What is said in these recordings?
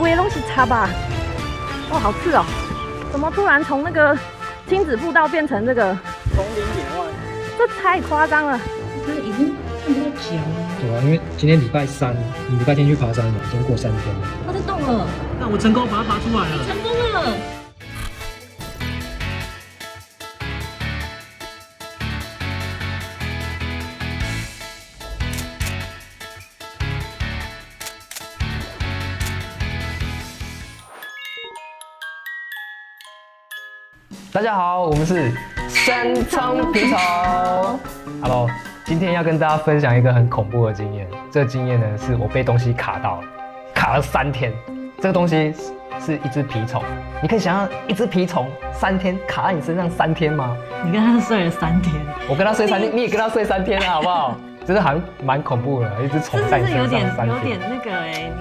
龟东西插吧，哦，好刺哦！怎么突然从那个亲子步道变成这个丛林野外？这太夸张了！它已经看不到脚了。对啊，因为今天礼拜三，你礼拜天去爬山嘛，已经过3天了。它在动了，那我成功把它爬出来了。成功了！大家好，我们是山仓皮草。Hello， 今天要跟大家分享一个很恐怖的经验。这个经验呢，是我被东西卡到了，卡了3天。这个东西是一只蜱虫，你可以想象一只蜱虫3天卡在你身上3天吗？你跟他睡了3天，我跟他睡3天，你也跟他睡3天啊，好不好？真的还蛮恐怖的，一只虫在你身上3天，有点那个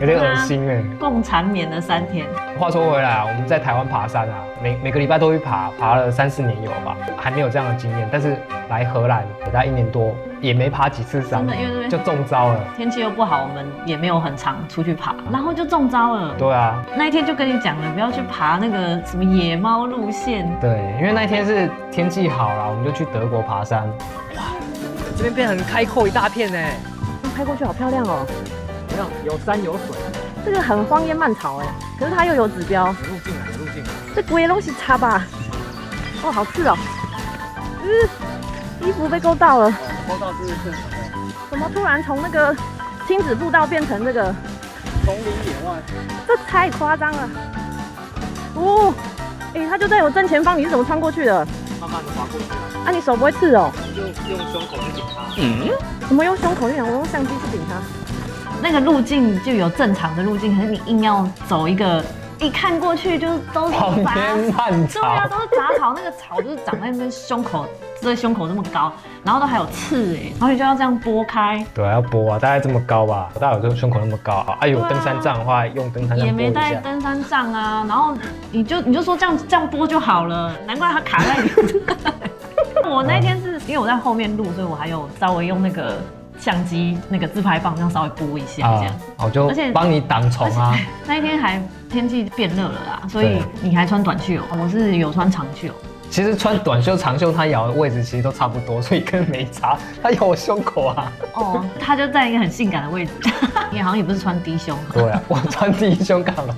有点恶心哎。共缠绵了3天。话说回来啊，我们在台湾爬山啊，每个礼拜都会爬，爬了3、4年有吧，还没有这样的经验。但是来荷兰大概1年多，也没爬几次山，真的因为这边就中招了。天气又不好，我们也没有很常出去爬，然后就中招了。对啊，那一天就跟你讲了，不要去爬那个什么野猫路线。对，因为那一天是天气好啦，我们就去德国爬山。哇，这边变很开阔一大片呢，开过去好漂亮哦！怎么样？有山有水，这个很荒烟漫草哎，可是它又有指标。有路径啊，有路径。这龟东西插吧，哦，好刺哦！衣服被勾到了。勾到是正常的。怎么突然从那个亲子步道变成这个丛林野外？这太夸张了！哦，它就在我正前方，你是怎么穿过去的？慢慢的滑过去啊。啊，你手不会刺哦？就用胸口去顶它。怎么用胸口去顶？我用相机去顶它。那个路径就有正常的路径，可是你硬要走一个，一看过去就都是荒杂烟漫草。对啊，都是杂草，那个草就是长在那边胸口，这胸口这么高，然后都还有刺哎，然后你就要这样拨开。对啊，要拨啊，大概这么高吧，大概有胸口那么高啊。有登山杖的话，用登山杖也没带拨一下。登山杖啊，然后你就说这样拨就好了，难怪它卡在你。我那天是因为我在后面录，所以我还有稍微用那个相机那个自拍棒这样稍微拨一下这样。我就帮你挡虫啊。那一天还天气变热了啦，所以你还穿短袖，我是有穿长袖。其实穿短袖、长袖，它咬的位置其实都差不多，所以根本没差。它咬我胸口啊。哦，它就在一个很性感的位置。你好像也不是穿低胸。对啊，我穿低胸干嘛？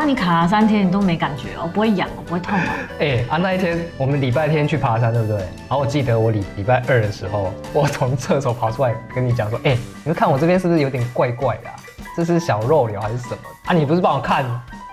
你卡了3天，你都没感觉哦，不会痒哦，不会痛哦。那一天我们礼拜天去爬山，对不对？然后我记得我礼拜2的时候，我从厕所跑出来跟你讲说，你们看我这边是不是有点怪怪的啊？这是小肉瘤还是什么啊？你不是帮我看？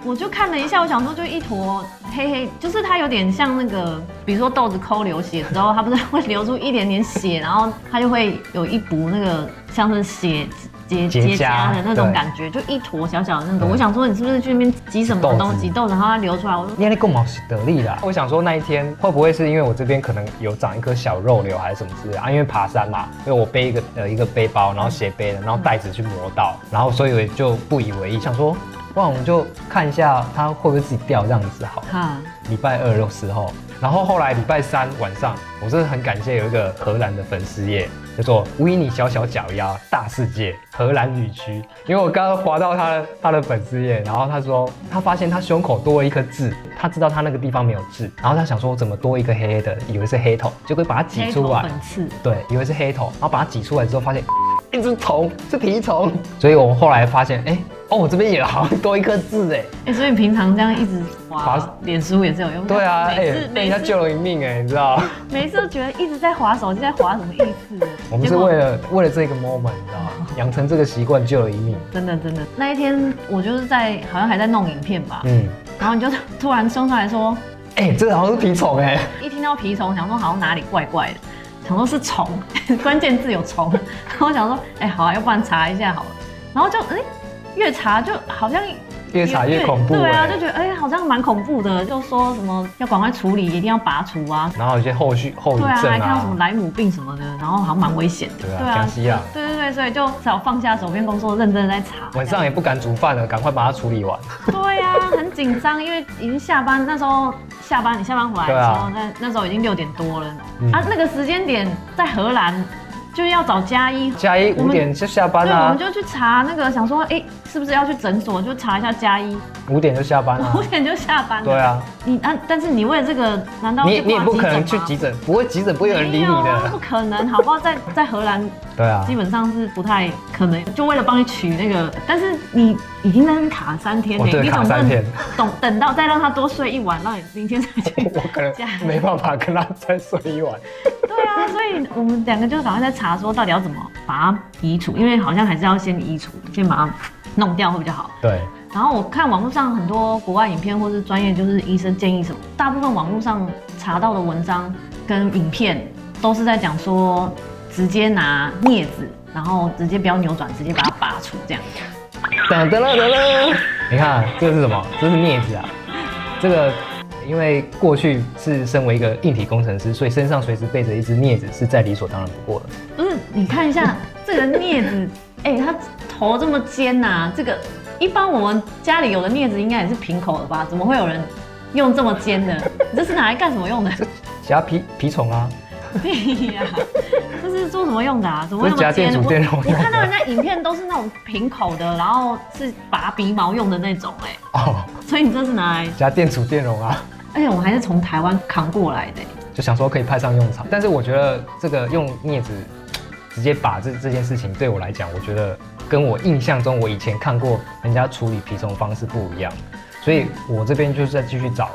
我就看了一下，我想说就一坨黑黑，就是它有点像那个，比如说豆子抠流血之后，它不是会流出一点点血，然后它就会有一股那个像是血结痂的那种感觉，就一坨小小的那个。我想说你是不是去那边挤什么东西豆子，然后它流出来？我说你够毛得力啦。我想说那一天会不会是因为我这边可能有长一颗小肉瘤还是什么之类啊？因为爬山嘛，因为我背一个背包，然后斜背的，然后带子去磨到，然后所以我就不以为意，想说。不然我们就看一下它会不会自己掉这样子好了。礼拜2的时候，然后后来礼拜3晚上，我真的很感谢有一个荷兰的粉丝页，叫做维尼小小脚丫大世界荷兰旅区。因为我刚刚滑到他的粉丝页，然后他说他发现他胸口多了一颗痣，他知道他那个地方没有痣，然后他想说怎么多一个黑黑的，以为是黑头，结果把它挤出来，黑头粉刺，对，以为是黑头，然后把它挤出来之后发现一只虫，是蜱虫，所以我后来发现我这边也好像多一颗痣所以平常这样一直滑脸书也是有用。对啊，被人家救了一命你知道？每次都觉得一直在滑手机，在滑什么意思？我们是为了这个 moment， 你知道吗？养成这个习惯救了一命。真的，那一天我就是好像还在弄影片吧，然后你就突然冲上来说，这好像是蜱虫一听到蜱虫，想说好像哪里怪怪的，想说是虫，关键字有虫，然后我想说，好啊，要不然查一下好了，然后就越查就好像越查越恐怖。对啊，就觉得好像蛮恐怖的，就说什么要赶快处理，一定要拔除啊。然后有些后遗症对啊，还看到什么莱姆病什么的，然后好像蛮危险的。对啊，对，所以就只好放下手边工作，认真的在查。晚上也不敢煮饭了，赶快把它处理完。对啊，很紧张，因为已经下班，那时候你下班回来的时候，那时候已经6点多了那个时间点在荷兰。就是要找加一，加一5点就下班对，我啊们，就去查那个，想说，哎，是不是要去诊所，就查一下加一5点就下班啊。 5点就下班了。对啊，但是你为了这个，难道你也不可能去去急诊，不会急诊不会有人理你没有啊的。不可能，好不好？在荷兰，对啊基，本上是不太可能，就为了帮你取那个，但是你已经在那边卡3天哦对你卡3天，等到再让他多睡1晚，让你明天再去。我可能没办法跟他再睡一晚。对啊，所以我们2个就赶快在查说到底要怎么把它移除，因为好像还是要先移除，先把它弄掉会比较好。对，然后我看网络上很多国外影片或是专业，就是医生建议什么，大部分网络上查到的文章跟影片都是在讲说，直接拿镊子，然后直接不要扭转，直接把它拔除这样。噔噔噔噔，你看这个是什么？这是镊子啊。这个因为过去是身为一个硬体工程师，所以身上随时背着一只镊子是再理所当然不过的。不是，你看一下这个镊子，它头这么尖呐、这个一般我们家里有的镊子应该也是平口的吧？怎么会有人用这么尖的？你这是拿来干什么用的？夹皮虫啊，屁呀、这是做什么用的啊？怎么会那这是夹么尖？电阻电容用的我看到人家影片都是那种平口的，然后是拔鼻毛用的那种哦，所以你这是拿来，夹电阻电容啊，而且我还是从台湾扛过来的就想说可以派上用场。但是我觉得这个用镊子直接拔这件事情对我来讲，我觉得跟我印象中我以前看过人家处理蜱虫方式不一样。所以我这边就是在继续找，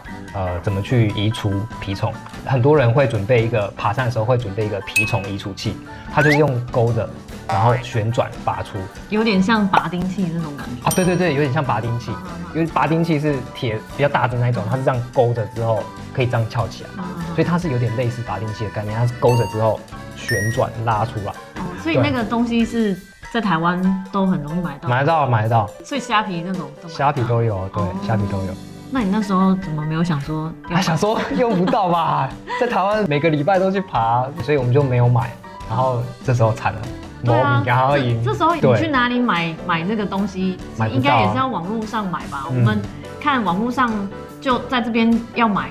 怎么去移除蜱虫。很多人会准备一个爬山的时候会准备一个蜱虫移除器，它就是用钩的，然后旋转拔出。有点像拔钉器那种感觉。啊，对对对，有点像拔钉器，因为拔钉器是铁比较大的那一种，它是这样勾着之后可以这样翘起来，所以它是有点类似拔钉器的概念，它是勾着之后旋转拉出来。所以那个东西是在台湾都很容易买到，买得到，所以虾皮那种都买得到虾皮都有，对，虾皮都有。那你那时候怎么没有想说要买？还想说用不到吧，在台湾每个礼拜都去爬，所以我们就没有买。然后这时候惨了，对啊，然后这时候你去哪里买这个东西？买不到啊应该也是要网络上买吧？我们看网络上就在这边要买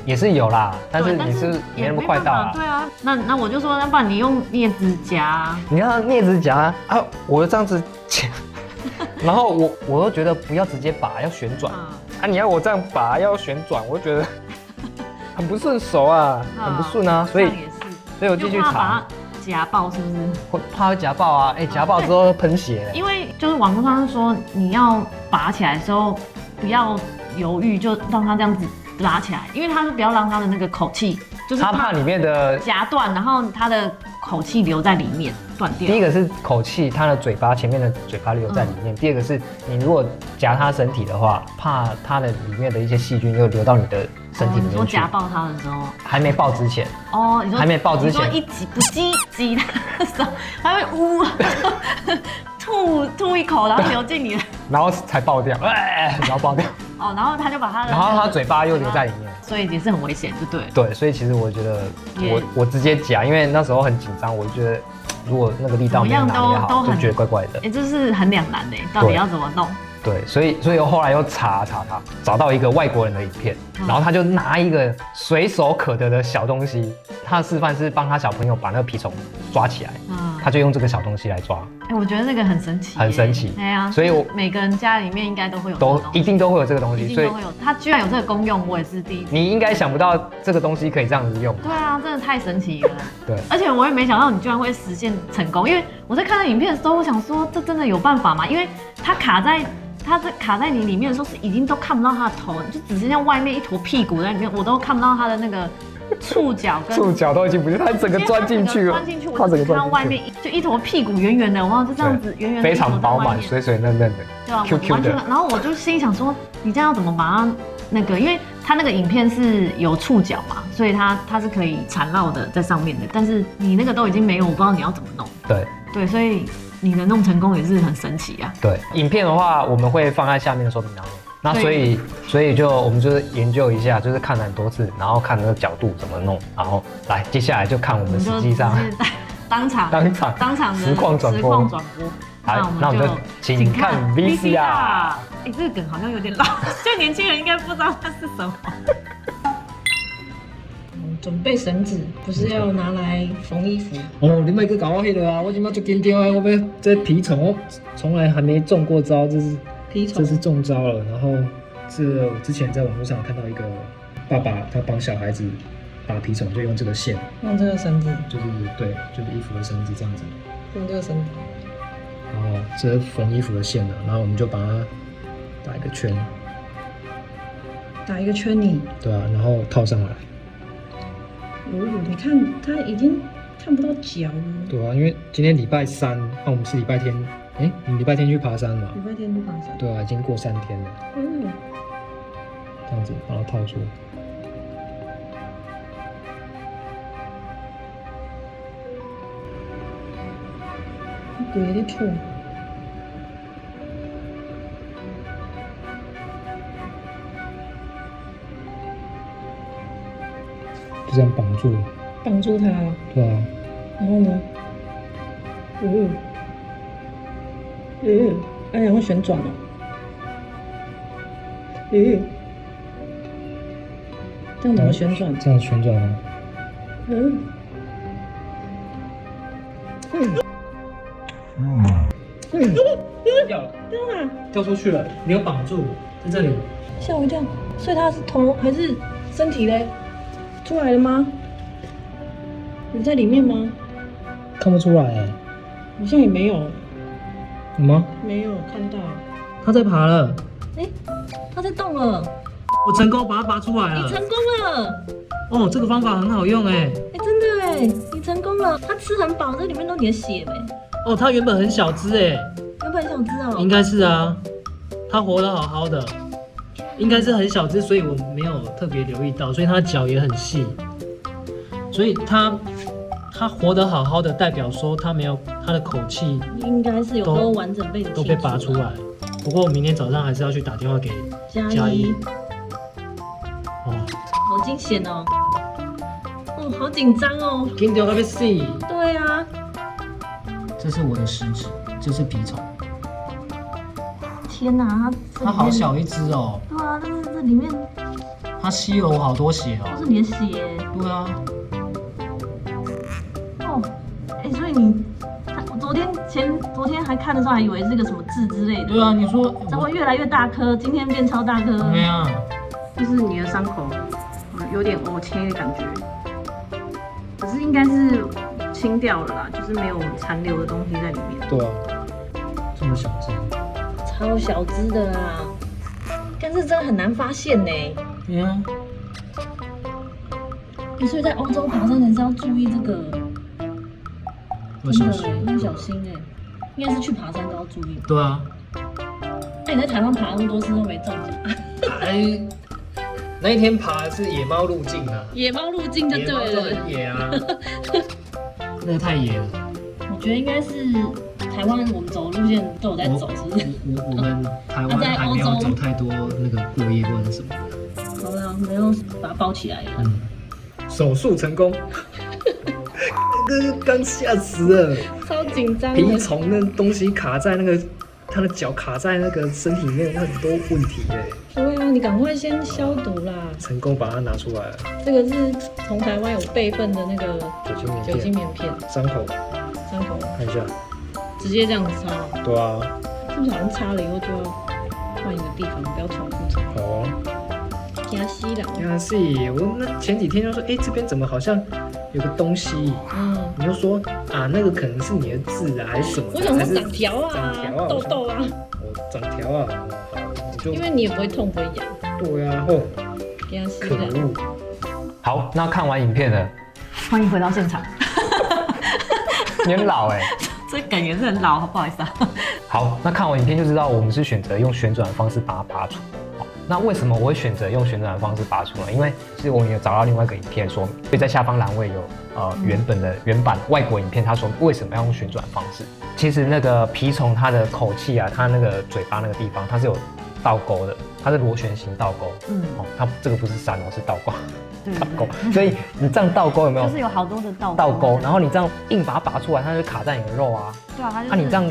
也是有啦，但是对你是没那么快到啊。对啊，那我就说，那不然你用镊子夹。你要镊子夹啊，我这样子夹，然后我又觉得不要直接拔，要旋转。啊，你要我这样拔要旋转，我就觉得很不顺手啊，很不顺啊，所以我继续查。把它夹爆是不是？会怕会夹爆啊，夹爆之后喷血。因为就是网络上说你要拔起来的时候不要犹豫，就让它这样子拉起来，因为它是不要让它的那个口气，就是它怕里面的夹断，然后它的口气留在里面断掉。第一个是口气，它的嘴巴前面的嘴巴留在里面；第二个是你如果夹它身体的话，怕它的里面的一些细菌又流到你的身体里面去。你说夹爆它的时候，还没爆之前。哦，你说还没爆之前，你说一挤它的时候，还会吐一口，然后流进你的，然后才爆掉，然后爆掉。哦，然后他就把它的，然后它嘴巴又留在里面，所以也是很危险，就对。对，所以其实我觉得我直接夹，因为那时候很紧张，我就觉得如果那个力道没有拿捏好，就觉得怪怪的。这是很两难的，到底要怎么弄？对，所以我后来又查，找到一个外国人的影片，然后他就拿一个随手可得的小东西，他的示范是帮他小朋友把那个蜱虫抓起来，他就用这个小东西来抓。我觉得那个很神奇，很神奇。对啊，所以每个人家里面应该都会有，一定都会有这个东西，所以它居然有这个功用，我也是第一次。你应该想不到这个东西可以这样子用。对啊，真的太神奇了。对，而且我也没想到你居然会实现成功，因为我在看那影片的时候，我想说这真的有办法吗？因为它卡在你里面的时候是已经都看不到它的头，就只剩下外面一坨屁股在里面，我都看不到它的那个触角跟触角都已经不是，它整个钻进去了，我只看到外面就一坨屁股圆圆的，哇，就这样子圆圆的，非常饱满，水水嫩嫩的，对啊，Q 的。然后我就心想说，你这样要怎么把它那个？因为它那个影片是有触角嘛，所以它是可以缠绕的在上面的，但是你那个都已经没有，我不知道你要怎么弄。对，所以你能弄成功也是很神奇啊。对，影片的话我们会放在下面的说明栏。那所以我们就是研究一下，就是看了很多次，然后看那个角度怎么弄，然后来接下来就看我们实际上当场的实况转播。好，那我们就请看 VCR。这个梗好像有点老，现在年轻人应该不知道它是什么。准备绳子，不是要拿来缝衣服。哦，你别去搞我迄个啊！我今麦最紧张的，我要这皮虫，我从来还没中过招，这是中招了。然后是我之前在网络上看到一个爸爸，他帮小孩子打皮虫，就用这个线，用这个绳子，就是衣服的绳子这样子。用这个绳子。然后这是缝衣服的线了，然后我们就把它打一个圈，打一个圈你。对啊，然后套上来。你看它已经看不到脚了。对啊，因为今天礼拜三，那我们是礼拜天，你礼拜天去爬山嘛？礼拜天去爬山。对啊，已经过3天了。这样子把它套住。鬼在吐。就这样绑住。绑住它。对啊。然后呢？哎呀，会旋转哦。这样怎么旋转？这样旋转啊。掉了，掉出去了，没有绑住，在这里。吓我一跳，所以它是头还是身体嘞？出来了吗？你在里面吗？看不出来哎。好像也没有。有吗？没有看到。它在爬了。它在动了。我成功把它拔出来了。你成功了。哦，这个方法很好用哎。真的哎，你成功了。它吃很饱，这里面都你的血呗。哦，它原本很小只哎。原本很小只哦。应该是啊，它活得好好的，应该是很小只，所以我没有特别留意到，所以它的脚也很细，所以它活得好好的，代表说它没有它的口气，应该是有都完整被都被拔出来。不过我明天早上还是要去打电话给嘉一。哦，好惊险哦！哦，好紧张哦！紧张到要死。对啊。这是我的食指，这是蜱虫。天哪，它好小一只哦。对啊，但是这里面它吸了我好多血哦。都是你的血。对啊。哦，所以我昨天还看的时候还以为是个什么痣之类的。对啊，你说这会越来越大颗，今天变超大颗。对啊。就是你的伤口有点切的感觉，可是应该是清掉了啦，就是没有残留的东西在里面。对啊，这么小只。超小只的啦，但是真的很难发现呢。所以在欧洲爬山人是要注意这个，要小心，要小心哎。应该是去爬山都要注意。对啊。你在台湾爬那么多次都没中奖？那一天爬的是野猫路径啊。野猫路径就对了。野猫很野啊。那个太野了。我觉得应该是台湾我们走的路线都有在走，是不是？我们台湾还没有走太多那个过夜或者什么的。好了，没有把它包起来了。手术成功。刚吓死了，超紧张。蜱虫那东西卡在那个，它的脚卡在那个身体里面，很多问题哎。对啊，你赶快先消毒啦。成功把它拿出来了。这个是从台湾有备份的那个酒精棉片。伤口看一下。直接这样子擦。对啊。是不是好像擦了以后就要换一个地方，不要重复擦？好啊。压吸啦。压吸，我那前几天就说，这边怎么好像有个东西？你就说啊，那个可能是你的痣啊，还是什么？我想说长条啊，痘痘啊。长条啊，好，我就。因为你也不会痛不会痒。对啊，压吸可恶。好，那看完影片了，欢迎回到现场。你很老哎。这感觉是很老，不好意思啊。好，那看完影片就知道我们是选择用旋转的方式把它拔除。那为什么我会选择用旋转的方式拔除呢？因为其实我们有找到另外一个影片说，所以在下方栏位有原版外国影片，他说为什么要用旋转方式。其实那个蜱虫它的口气啊，它那个嘴巴那个地方它是有倒钩的，它是螺旋形倒钩。它这个不是山哦，是倒钩。倒钩，所以你这样倒钩有没有？就是有好多的倒钩，然后你这样硬把它拔出来，它就卡在你的肉啊。对啊，它就是你这样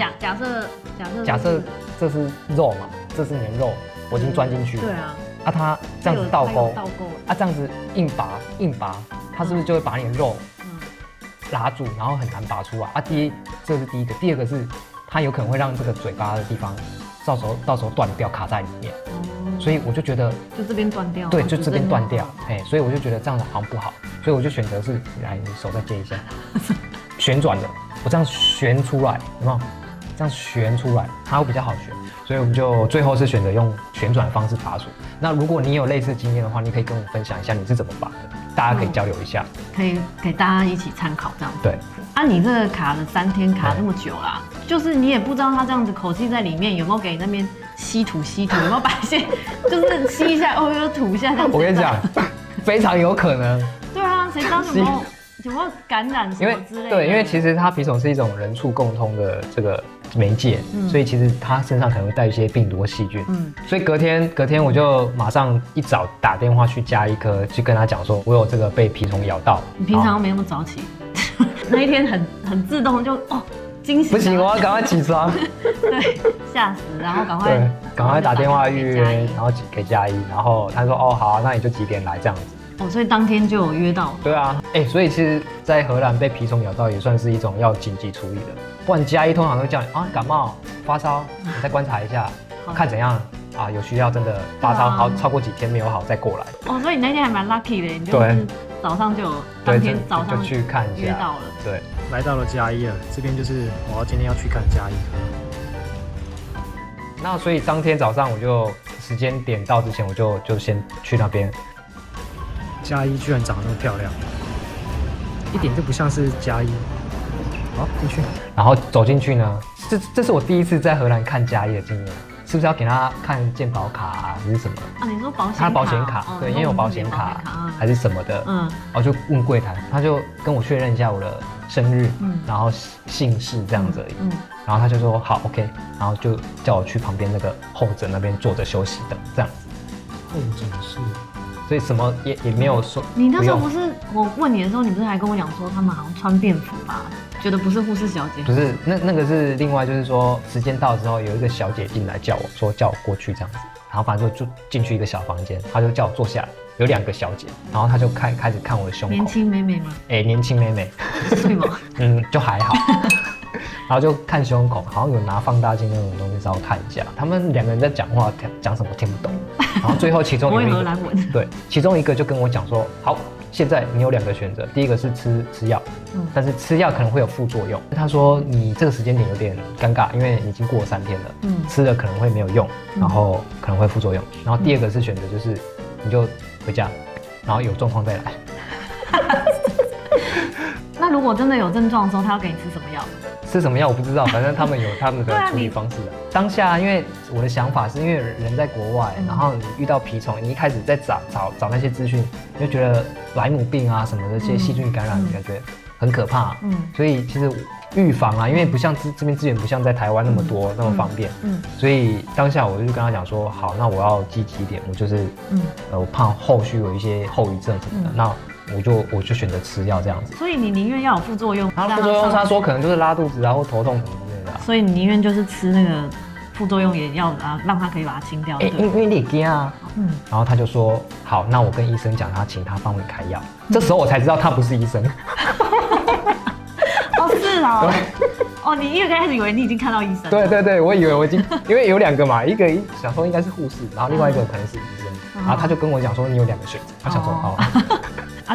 假设这是肉嘛，这是你的肉，我已经钻进去了。对啊。它这样子倒钩，倒钩这样子硬拔，它是不是就会把你的肉拉住，然后很难拔出来啊？这是第一个，第二个是它有可能会让这个嘴巴的地方到时候断掉，卡在里面。所以我就觉得，就这边断掉，对，就这边断掉，所以我就觉得这样子好像不好，所以我就选择是，来，你手再接一下，旋转的，我这样旋出来，有没有？这样旋出来，它会比较好旋，所以我们就最后是选择用旋转的方式拔除。那如果你有类似经验的话，你可以跟我分享一下你是怎么拔的，大家可以交流一下，可以给大家一起参考这样子。对，啊，你这个卡了3天，卡这么久啦，就是你也不知道它这样子口气在里面有没有给你那边吸吐，有没有把一些就是吸一下，又吐一下这样子。我跟你讲，非常有可能。对啊，谁知道有没有感染什么之类的？对，因为其实它鼻虫是一种人畜共通的这个媒介，所以其实它身上可能会带一些病毒或细菌。所以隔天我就马上一早打电话去家医科，去跟他讲说，我有这个被蜱虫咬到。你平常没那么早起，那一天很自动就惊喜。不行，我要赶快起床。对，吓死，然后赶快打电话预约，然后给家医，然后他说好啊，那你就几点来这样子。所以当天就有约到。对啊，所以其实，在荷兰被蜱虫咬到也算是一种要紧急处理的，不然家医通常都叫你感冒发烧，你再观察一下，看怎样啊，有需要真的发烧超过几天没有好再过来。所以你那天还蛮 lucky 的，你就是早上就有，当天早上就去看一下，约到了。对，来到了家医了，这边就是今天要去看家医科。那所以当天早上我就时间点到之前，我就先去那边。家医居然长得那么漂亮，一点都不像是家医。好，进去。然后走进去呢，这是我第一次在荷兰看家医的经验，是不是要给他看健保卡啊，还是什么？你说保险卡？他保险卡，对，因为有保险卡还是什么的，然后就问柜台，他就跟我确认一下我的生日，然后姓氏这样子而已，然后他就说好 OK， 然后就叫我去旁边那个候诊那边坐着休息等这样子。候诊室。所以什么也没有说。你那时候不是我问你的时候，你不是还跟我讲说他们好像穿便服吧？觉得不是护士小姐。不是，那个是另外，就是说时间到之后，有一个小姐进来叫我过去这样子，然后反正就进去一个小房间，她就叫我坐下来，有2个小姐，然后她就开始看我的胸口。年轻妹妹吗？年轻妹妹。对吗？就还好。然后就看胸口，好像有拿放大镜那种东西稍微看一下。他们2个人在讲话，讲什么听不懂。然后最后其中有一个，荷兰文。对，其中一个就跟我讲说，好，现在你有2个选择，第一个是吃药，但是吃药可能会有副作用。他说你这个时间点有点尴尬，因为你已经过了3天了，吃了可能会没有用，然后可能会副作用。然后第2个是选择就是你就回家，然后有状况再来。那如果真的有症状的时候，他要给你吃什么药？吃什么药我不知道，反正他们有他们的处理方式的。当下，因为我的想法是因为人在国外，然后你遇到蜱虫，你一开始在找那些资讯，你就觉得莱姆病啊什么的这些细菌感染，感觉很可怕。所以其实预防啊，因为不像这边资源不像在台湾那么多那么方便，所以当下我就跟他讲说，好，那我要积极一点，我就是我怕后续有一些后遗症什么的，那我就选择吃药这样子。所以你宁愿要有副作用？然后副作用他说可能就是拉肚子啊或头痛什么之类的。所以你宁愿就是吃那个副作用也要让他可以把它清掉。因为你惊啊。然后他就说好，那我跟医生讲，请他帮我开药。这时候我才知道他不是医生。是哦。你一开始以为你已经看到医生。对，我以为我已经，因为有2个嘛，一个想说应该是护士，然后另外一个可能是医生。然后他就跟我讲说你有2个选择，他想说好。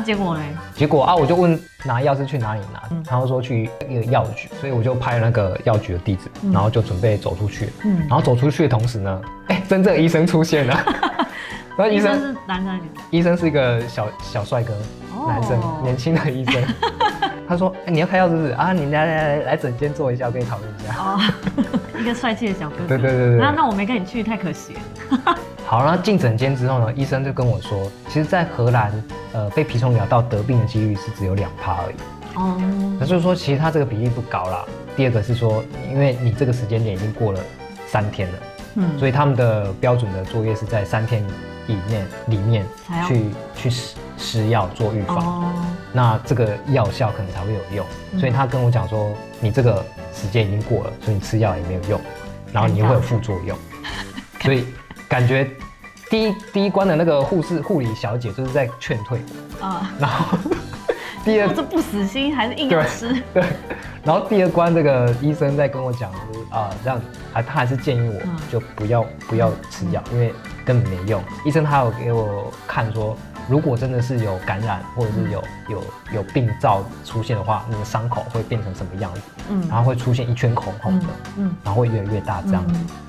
结果呢？结果我就问拿药是去哪里拿，他说去一个药局，所以我就拍那个药局的地址，然后就准备走出去。然后走出去的同时呢，真正的医生出现了。然后医生是男生还是女生？医生是一个小帅哥，男生，年轻的医生。他说你要开药是不是啊？你来诊间坐一下，我跟你讨论一下。一个帅气的小哥哥。对。那我没跟你去，太可惜了。好，那进诊间之后呢，医生就跟我说，其实，在荷兰，被蜱虫咬到得病的几率是只有2%而已。那就是说，其实它这个比例不高啦。第2个是说，因为你这个时间点已经过了3天了，所以他们的标准的作业是在3天里面去施药做预防。那这个药效可能才会有用。所以他跟我讲说，你这个时间已经过了，所以你吃药也没有用，然后你会有副作用，所以。感觉第一关的那个护理小姐就是在劝退然后第二这不死心还是硬要吃。对，然后第二关这个医生在跟我讲，就是这样他还是建议我就不要吃药，因为根本没用。医生他有给我看说，如果真的是有感染或者是有病灶出现的话，你的伤口会变成什么样子？然后会出现一圈红红的，然后会越来越大这样。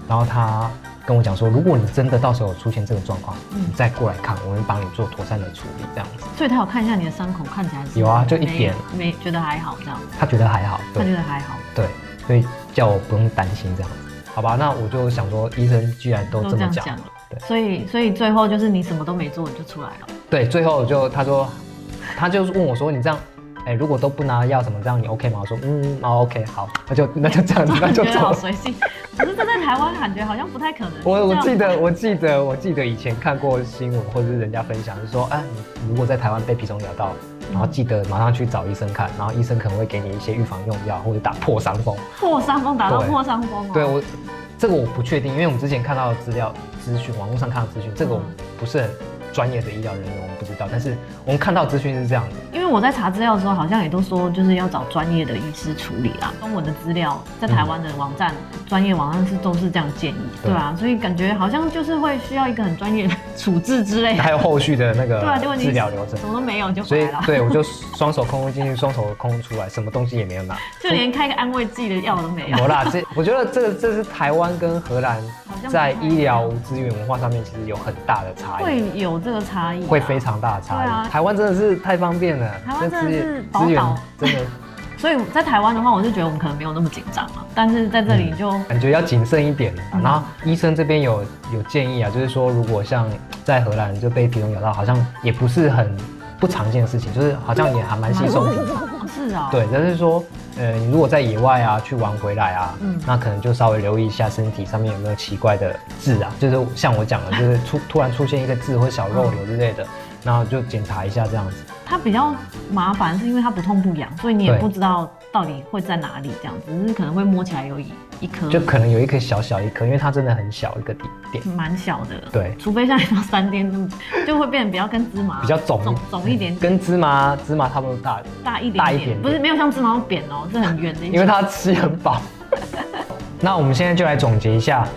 然后他跟我讲说，如果你真的到时候有出现这个状况，你再过来看，我们帮你做妥善的处理这样子。所以他有看一下你的伤口，看起来是有啊，就一点，没觉得还好这样。他觉得还好，他觉得还好，对，所以叫我不用担心这样子。好吧，那我就想说，医生居然都这么讲了，对，所以最后就是你什么都没做，你就出来了。对，最后他就问我说，你这样，如果都不拿药什么，这样你 OK 吗？我说OK， 好，那就这样子，那就走。好随性，可是这在台湾感觉好像不太可能。我记得以前看过新闻或者是人家分享，就是说，你如果在台湾被蜱虫咬到，然后记得马上去找医生看，然后医生可能会给你一些预防用药，或者打破伤风。破伤风打到破伤风哦。对，这个我不确定，因为我们之前看到的资讯，网络上看到资讯，这个我不是很专业的医疗人员，我们不知道。但是我们看到资讯是这样的。因为我在查资料的时候，好像也都说就是要找专业的医师处理啦。中文的资料在台湾的网站、专业网站都是这样建议，对啊，所以感觉好像就是会需要一个很专业的处置之类的，还有后续的那个治疗流程，什么都没有就回来了。所以对我就双手空空进去，双手空空出来，什么东西也没有拿，就连开个安慰剂的药都没有。有啦，我觉得这是台湾跟荷兰在医疗资源文化上面其实有很大的差异，会有这个差异，会非常大的差异。对啊，台湾真的是太方便了，台湾真的是资源真的。所以在台湾的话，我是觉得我们可能没有那么紧张嘛，但是在这里就感觉要谨慎一点。然后医生这边有建议啊，就是说如果像在荷兰就被蜱虫咬到，好像也不是很不常见的事情，就是好像也还蛮稀松平常。是啊，对，但是说，你如果在野外啊去玩回来啊，那可能就稍微留意一下身体上面有没有奇怪的痣啊，就是像我讲的，就是突然出现一个痣或小肉瘤之类的，然后就检查一下这样子。它比较麻烦，是因为它不痛不痒，所以你也不知道到底会在哪里，这样子，只是可能会摸起来有一颗，就可能有一颗小一颗，因为它真的很小一个点，蛮小的。对，除非像你到3天就会变得比较跟芝麻比较肿一点，跟芝麻差不多大一点，不是没有像芝麻扁哦，是很圆的，因为它吃很饱。那我们现在就来总结一下。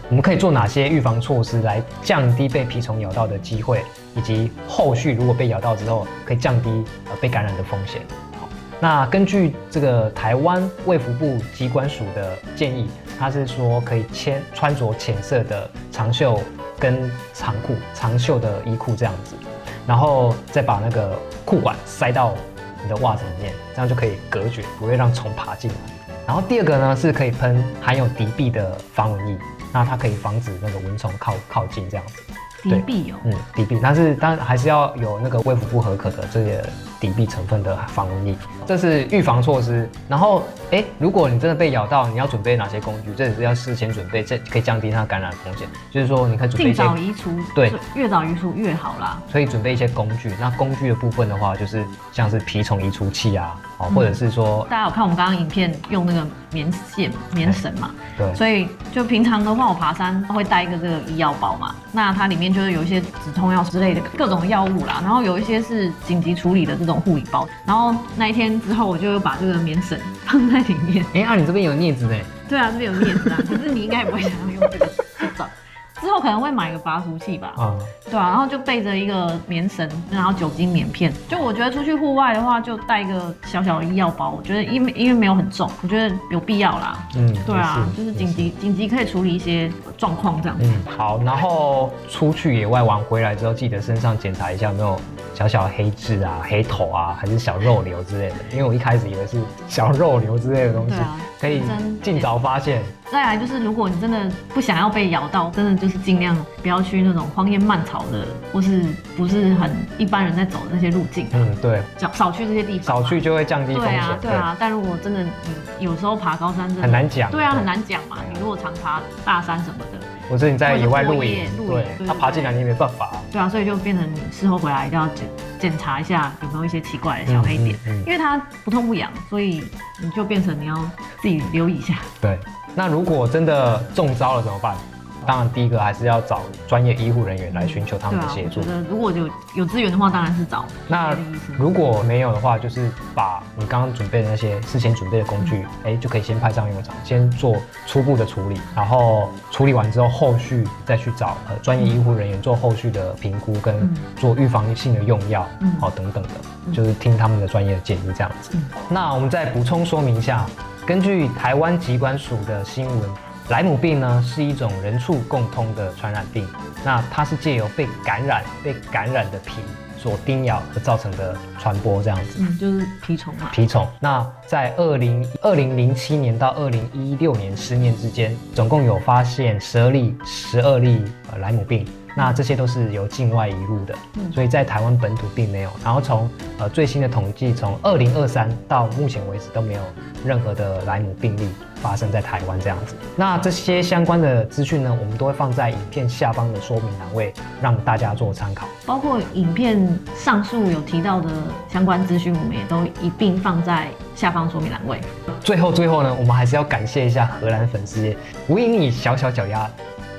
我们可以做哪些预防措施来降低被蜱虫咬到的机会，以及后续如果被咬到之后，可以降低被感染的风险。好，那根据这个台湾卫福部疾管署的建议，它是说可以穿着浅色的长袖跟长袖的衣裤这样子，然后再把那个裤管塞到你的袜子里面，这样就可以隔绝，不会让虫爬进来。然后第二个呢，是可以喷含有敌避的防蚊液，那它可以防止那个蚊虫靠近这样子。敌避哦，敌避，但是当然还是要有那个卫福部核可的这些敌避成分的防蚊液，这是预防措施。然后，如果你真的被咬到，你要准备哪些工具？这也是要事前准备，这可以降低它感染的风险。就是说，你可以准备一些尽早移除，对，越早移除越好啦。所以准备一些工具。那工具的部分的话，就是像是蜱虫移除器啊，或者是说，大家有看我们刚刚影片用那个棉绳嘛？对。所以就平常的话，我爬山会带一个这个医药包嘛，那它里面就是有一些止痛药之类的各种药物啦，然后有一些是紧急处理的这种护理包。然后那一天之后，我就把这个棉绳放在里面。你这边有镊子呢？对啊，这边有镊子啊，可是你应该也不会想要用这个去找。之后可能会买个拔除器吧，对啊，然后就备着一个棉绳，然后酒精棉片。就我觉得出去户外的话，就带一个小的医药包，我觉得因为没有很重，我觉得有必要啦。对啊，就是紧急可以处理一些状况这样子。好，然后出去野外玩回来之后，记得身上检查一下有没有小黑痣啊、黑头啊，还是小肉瘤之类的。因为我一开始以为是小肉瘤之类的东西，可以尽早发现。再来就是，如果你真的不想要被咬到，真的就是尽量不要去那种荒烟蔓草的，或是不是很一般人在走的那些路径。对，少去这些地方。少去就会降低风险。对啊。但如果真的你有时候爬高山真的很难讲。对啊，很难讲嘛。你如果常爬大山什么的，或者你在野外露营，对，他爬进来你也没办法。对啊，所以就变成你事后回来一定要检查一下有没有一些奇怪的小黑点，因为它不痛不痒，所以你就变成你要自己留意一下。对。那如果真的中招了怎么办？当然第一个还是要找专业医护人员来寻求他们的协助。我觉得如果有资源的话，当然是找那专业的医生。如果没有的话，就是把你刚刚准备的那些事先准备的工具，就可以先派上用场，先做初步的处理，然后处理完之后，后续再去找专业医护人员做后续的评估跟做预防性的用药，等等的，就是听他们的专业的建议这样子。那我们再补充说明一下，根据台湾疾管署的新闻，莱姆病呢是一种人畜共通的传染病，那它是借由被感染的蜱所叮咬而造成的传播这样子。就是蜱虫嘛。蜱虫。那在2007年到2016年10年之间，总共有发现12例莱姆病。那这些都是由境外移入的，所以在台湾本土并没有。然后从最新的统计，从2023到目前为止都没有任何的莱姆病例发生在台湾这样子。那这些相关的资讯呢，我们都会放在影片下方的说明栏位，让大家做参考。包括影片上述有提到的相关资讯，我们也都一并放在下方说明栏位。最后呢，我们还是要感谢一下荷兰粉丝页，无影你小脚丫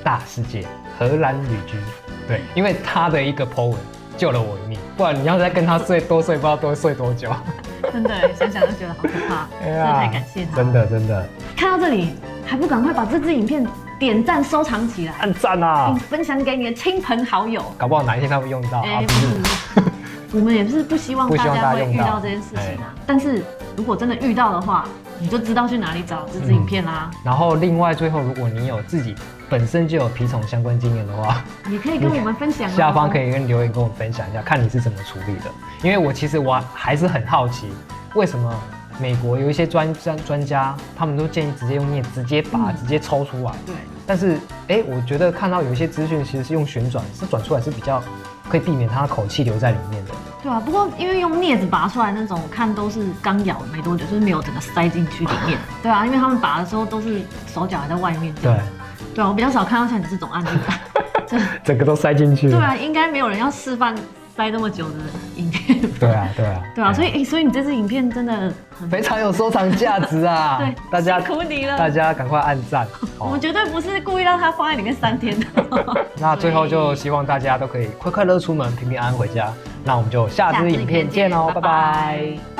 大世界。荷兰旅居，对，因为他的一个 po 文救了我一命，不然你要再跟他多睡，不知道多睡多久。真的，想想就觉得好可怕，真的太感谢他。真的。看到这里，还不赶快把这支影片点赞收藏起来，按赞啊，并分享给你的亲朋好友，搞不好哪一天他会用到。不是，我们也是不希望大家会遇到这件事情啊。但是如果真的遇到的话，你就知道去哪里找这支影片啦。然后另外最后，如果你有自己本身就有蜱虫相关经验的话，也可以跟我们分享。下方可以留言跟我分享一下，看你是怎么处理的。因为其实我还是很好奇，为什么美国有一些专家，他们都建议直接用镊直接拔，直接抽出来。对。但是我觉得看到有一些资讯其实是用旋转，转出来是比较可以避免它的口气留在里面的。对啊，不过因为用镊子拔出来那种，看都是刚咬没多久，就是没有整个塞进去里面。对啊，因为他们拔的时候都是手脚还在外面。对啊，我比较少看到像你这种案例。整个都塞进去。对啊，应该没有人要示范塞那么久的影片。对啊，所以你这支影片真的非常有收藏价值啊！对，大家辛苦你了，大家赶快按赞。我们绝对不是故意让它放在里面3天的。那最后就希望大家都可以快快乐出门，平平安安回家。那我们就下支影片见哦，拜拜。